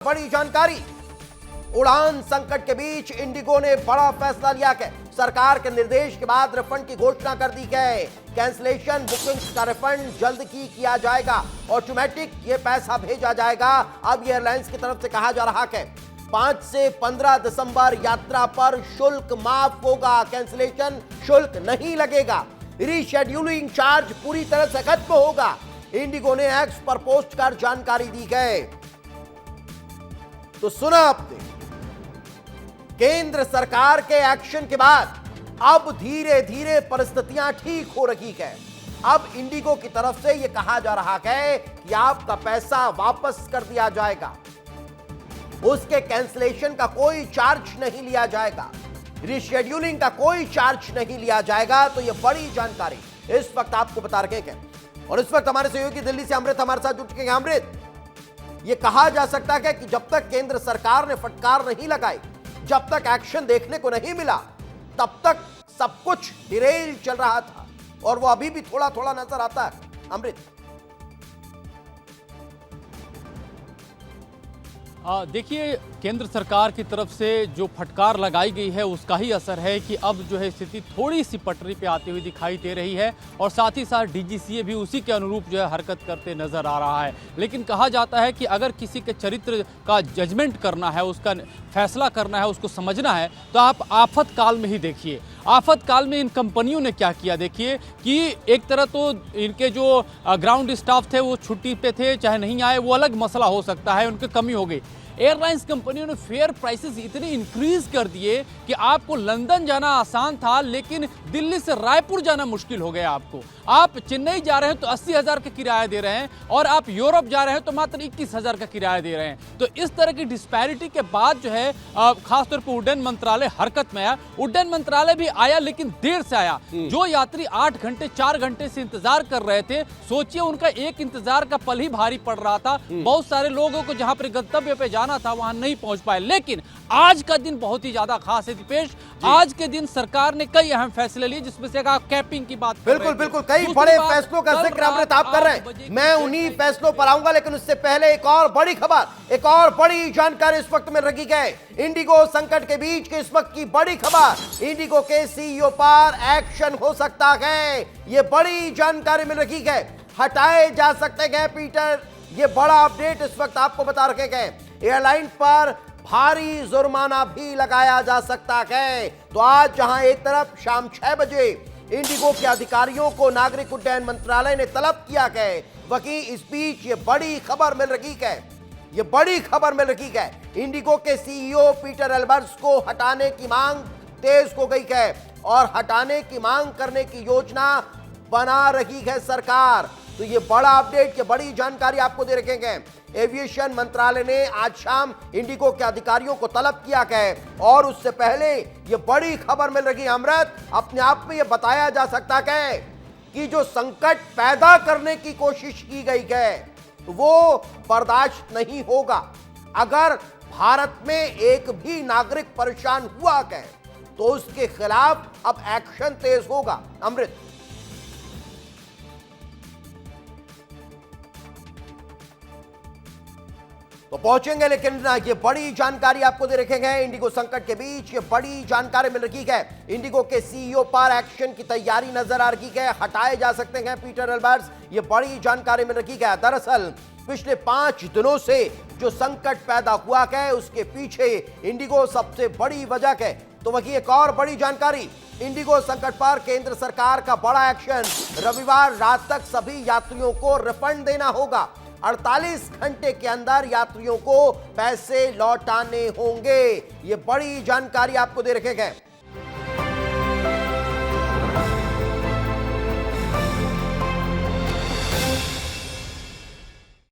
बड़ी जानकारी। उड़ान संकट के बीच इंडिगो ने बड़ा फैसला लिया है। सरकार के निर्देश के बाद रिफंड की घोषणा कर दी है। कैंसलेशन बुकिंग्स का रिफंड जल्द की किया जाएगा। ऑटोमेटिक ये पैसा भेजा जाएगा। अब ये एयरलाइंस की तरफ से कहा जा रहा है 5 से 15 दिसंबर यात्रा पर शुल्क माफ होगा। कैंसलेशन शुल्क नहीं लगेगा। रीशेड्यूलिंग चार्ज पूरी तरह से खत्म होगा। इंडिगो ने एक्स पर पोस्ट कर जानकारी दी है। तो सुना आपने, केंद्र सरकार के एक्शन के बाद अब धीरे धीरे परिस्थितियां ठीक हो रही है। अब इंडिगो की तरफ से यह कहा जा रहा है कि आपका पैसा वापस कर दिया जाएगा। उसके कैंसलेशन का कोई चार्ज नहीं लिया जाएगा। रिशेड्यूलिंग का कोई चार्ज नहीं लिया जाएगा। तो यह बड़ी जानकारी इस वक्त आपको बता रहे हैं। और इस वक्त हमारे सहयोगी दिल्ली से अमृत हमारे साथ जुड़ चुके हैं। अमृत, यह कहा जा सकता है कि जब तक केंद्र सरकार ने फटकार नहीं लगाई, जब तक एक्शन देखने को नहीं मिला, तब तक सब कुछ डिरेल चल रहा था और वो अभी भी थोड़ा थोड़ा नजर आता है। अमृत, देखिए, केंद्र सरकार की तरफ से जो फटकार लगाई गई है उसका ही असर है कि अब जो है स्थिति थोड़ी सी पटरी पे आती हुई दिखाई दे रही है और साथ ही साथ डीजीसीए भी उसी के अनुरूप जो है हरकत करते नजर आ रहा है। लेकिन कहा जाता है कि अगर किसी के चरित्र का जजमेंट करना है, उसका फैसला करना है, उसको समझना है, तो आप आफत काल में ही देखिए। आफत काल में इन कंपनियों ने क्या किया देखिए कि एक तरह तो इनके जो ग्राउंड स्टाफ थे वो छुट्टी पे थे, चाहे नहीं आए वो अलग मसला हो सकता है, उनकी कमी हो गई। एयरलाइंस कंपनियों ने फेयर प्राइसेस इतने इंक्रीज कर दिए कि आपको लंदन जाना आसान था, लेकिन दिल्ली से रायपुर जाना मुश्किल हो गया। आपको आप चेन्नई जा रहे हैं तो 80,000 का किराया दे रहे हैं और आप यूरोप जा रहे हैं तो मात्र 21,000 का किराया दे रहे हैं। तो इस तरह की डिस्पैरिटी के बाद जो है खासतौर पर उड्डयन मंत्रालय हरकत में आया। उड्डयन मंत्रालय भी आया लेकिन देर से आया। जो यात्री 8 घंटे 4 घंटे से इंतजार कर रहे थे, सोचिए उनका एक इंतजार का पल ही भारी पड़ रहा था। बहुत सारे लोगों को जहां पर गंतव्य पे जाना था वहां नहीं पहुंच पाए। लेकिन आज का दिन बहुत ही ज्यादा खास है दीपेश। आज के दिन सरकार ने कई अहम फैसले लिए, जिसमें से कैपिंग की बात बिल्कुल बिल्कुल कई बड़े फैसलों का जिक्र अमृत आप कर रहे हैं। मैं उन्हीं फैसलों पर आऊंगा, लेकिन उससे पहले एक और बड़ी खबर, एक और बड़ी जानकारी इस वक्त में रखी गई। इंडिगो संकट के बीच के इस वक्त की बड़ी खबर, इंडिगो के सीईओ पर एक्शन हो सकता है। यह बड़ी जानकारी मिल रही है। हटाए जा सकते हैं पीटर, यह बड़ा अपडेट इस वक्त आपको बता रखे गए। एयरलाइन पर भारी जुर्माना भी लगाया जा सकता है। तो आज जहां एक तरफ शाम 6 बजे इंडिगो के अधिकारियों को नागरिक उड्डयन मंत्रालय ने तलब किया है, वहीं इस बीच ये बड़ी खबर मिल रही है। ये बड़ी खबर मिल रही है। इंडिगो के सीईओ पीटर एल्बर्ट्स को हटाने की मांग तेज हो गई है और हटाने की मांग करने की योजना बना रही है सरकार। तो ये बड़ा अपडेट, ये बड़ी जानकारी आपको दे रखेंगे। एविएशन मंत्रालय ने आज शाम इंडिगो के अधिकारियों को तलब किया है और उससे पहले ये बड़ी खबर मिल रही है। अमृत, अपने आप में ये बताया जा सकता है कि जो संकट पैदा करने की कोशिश की गई है वो बर्दाश्त नहीं होगा। अगर भारत में एक भी नागरिक परेशान हुआ है तो उसके खिलाफ अब एक्शन तेज होगा। अमृत, तो पहुंचेंगे, लेकिन ये बड़ी जानकारी आपको दे रखेंगे। इंडिगो संकट के बीच ये बड़ी जानकारी मिल रही है। इंडिगो के सीईओ पर एक्शन की तैयारी नजर आ रही है। हटाए जा सकते हैं पीटर एल्बर्ट्स, ये बड़ी जानकारी मिल रही है। दरअसल पिछले 5 दिनों से जो संकट पैदा हुआ है उसके पीछे इंडिगो सबसे बड़ी वजह है। तो वही एक और बड़ी जानकारी, इंडिगो संकट पर केंद्र सरकार का बड़ा एक्शन। रविवार रात तक सभी यात्रियों को रिफंड देना होगा। 48 घंटे के अंदर यात्रियों को पैसे लौटाने होंगे। ये बड़ी जानकारी आपको दे रखे गए।